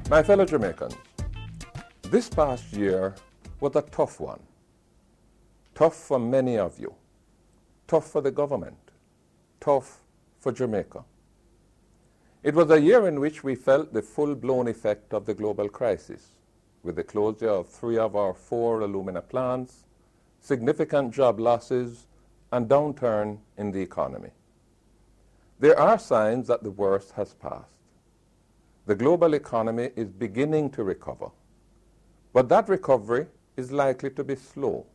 My fellow Jamaicans, this past year was a tough one. Tough for many of you. Tough for the government. Tough for Jamaica. It was a year in which we felt the full-blown effect of the global crisis, with the closure of 3 of our 4 alumina plants, significant job losses, and downturn in the economy. There are signs that the worst has passed. The global economy is beginning to recover, but that recovery is likely to be slow.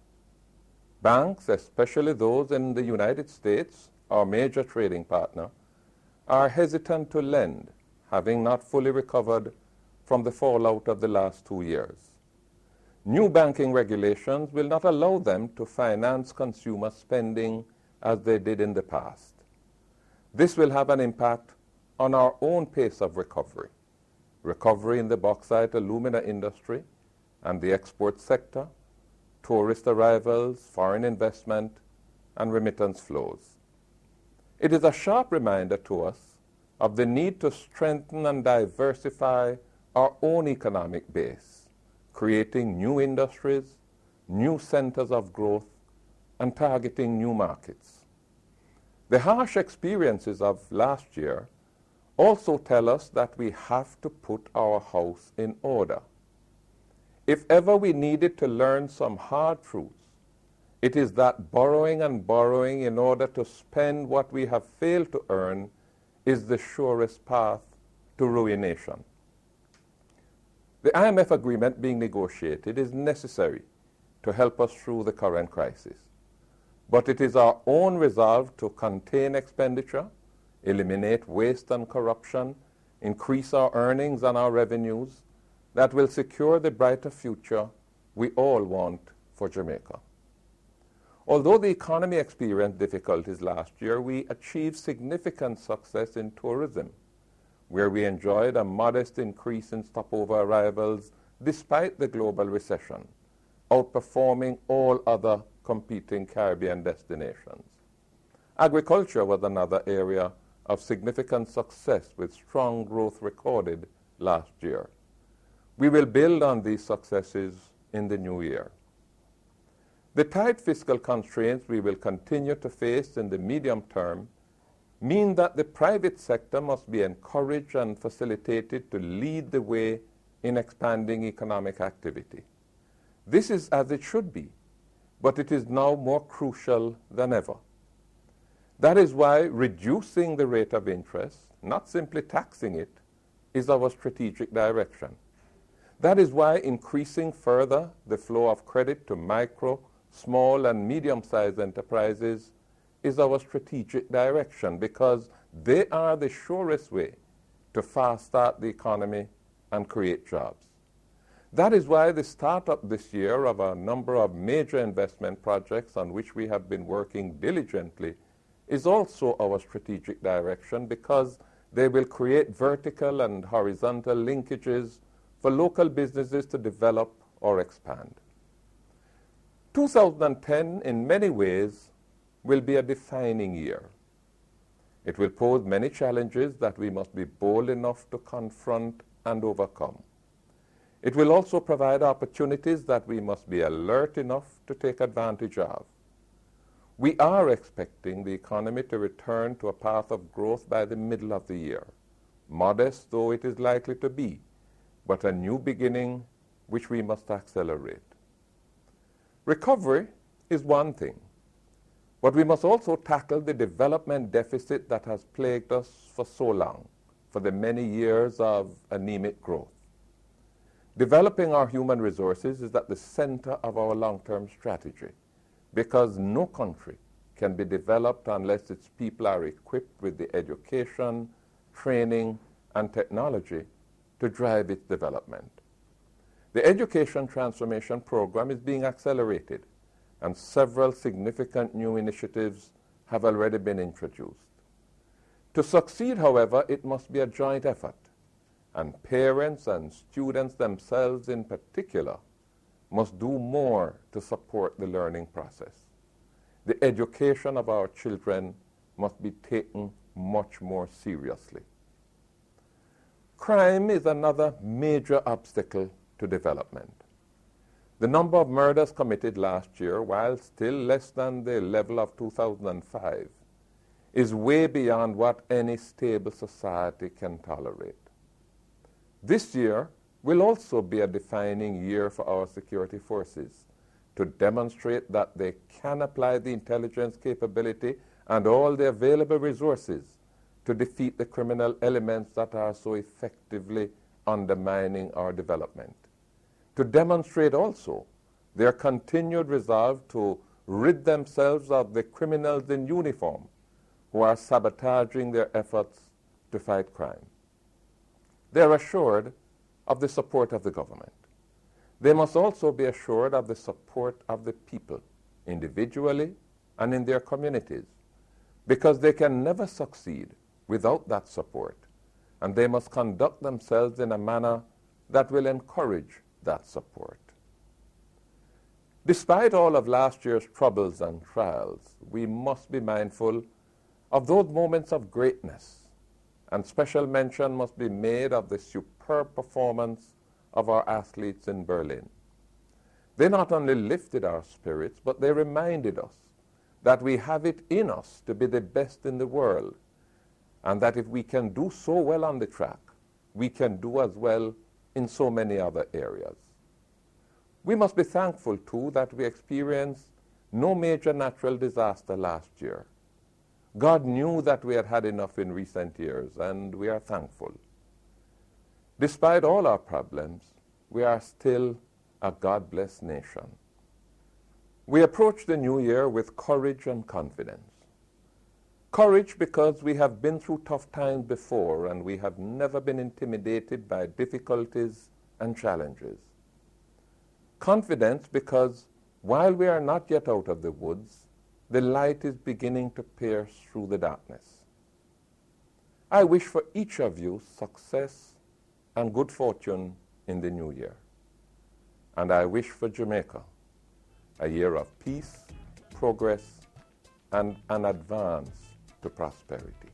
Banks, especially those in the United States, our major trading partner, are hesitant to lend, having not fully recovered from the fallout of the last 2 years. New banking regulations will not allow them to finance consumer spending as they did in the past. This will have an impact on our own pace of recovery. Recovery in the bauxite alumina industry and the export sector, tourist arrivals, foreign investment, and remittance flows. It is a sharp reminder to us of the need to strengthen and diversify our own economic base, creating new industries, new centers of growth, and targeting new markets. The harsh experiences of last year also tell us that we have to put our house in order. If ever we needed to learn some hard truths, it is that borrowing and borrowing in order to spend what we have failed to earn is the surest path to ruination. The IMF agreement being negotiated is necessary to help us through the current crisis. But it is our own resolve to contain expenditure, eliminate waste and corruption, increase our earnings and our revenues that will secure the brighter future we all want for Jamaica. Although the economy experienced difficulties last year, we achieved significant success in tourism, where we enjoyed a modest increase in stopover arrivals despite the global recession, outperforming all other competing Caribbean destinations. Agriculture was another area of significant success with strong growth recorded last year. We will build on these successes in the new year. The tight fiscal constraints we will continue to face in the medium term mean that the private sector must be encouraged and facilitated to lead the way in expanding economic activity. This is as it should be, but it is now more crucial than ever. That is why reducing the rate of interest, not simply taxing it, is our strategic direction. That is why increasing further the flow of credit to micro, small, and medium-sized enterprises is our strategic direction, because they are the surest way to fast-start the economy and create jobs. That is why the startup this year of a number of major investment projects on which we have been working diligently is also our strategic direction, because they will create vertical and horizontal linkages for local businesses to develop or expand. 2010, in many ways, will be a defining year. It will pose many challenges that we must be bold enough to confront and overcome. It will also provide opportunities that we must be alert enough to take advantage of. We are expecting the economy to return to a path of growth by the middle of the year, modest though it is likely to be, but a new beginning which we must accelerate. Recovery is one thing, but we must also tackle the development deficit that has plagued us for so long, for the many years of anemic growth. Developing our human resources is at the center of our long-term strategy, because no country can be developed unless its people are equipped with the education, training, and technology to drive its development. The Education Transformation Program is being accelerated, and several significant new initiatives have already been introduced. To succeed, however, it must be a joint effort, and parents and students themselves in particular must do more to support the learning process. The education of our children must be taken much more seriously. Crime is another major obstacle to development. The number of murders committed last year, while still less than the level of 2005, is way beyond what any stable society can tolerate. This year will also be a defining year for our security forces to demonstrate that they can apply the intelligence capability and all the available resources to defeat the criminal elements that are so effectively undermining our development. To demonstrate also their continued resolve to rid themselves of the criminals in uniform who are sabotaging their efforts to fight crime. They are assured of the support of the government. They must also be assured of the support of the people, individually and in their communities, because they can never succeed without that support, and they must conduct themselves in a manner that will encourage that support. Despite all of last year's troubles and trials, we must be mindful of those moments of greatness, and special mention must be made of the superb performance of our athletes in Berlin. They not only lifted our spirits, but they reminded us that we have it in us to be the best in the world, and that if we can do so well on the track, we can do as well in so many other areas. We must be thankful, too, that we experienced no major natural disaster last year. God knew that we had had enough in recent years, and we are thankful. Despite all our problems, we are still a God-blessed nation. We approach the new year with courage and confidence. Courage because we have been through tough times before, and we have never been intimidated by difficulties and challenges. Confidence because while we are not yet out of the woods, the light is beginning to pierce through the darkness. I wish for each of you success and good fortune in the new year. And I wish for Jamaica a year of peace, progress, and an advance to prosperity.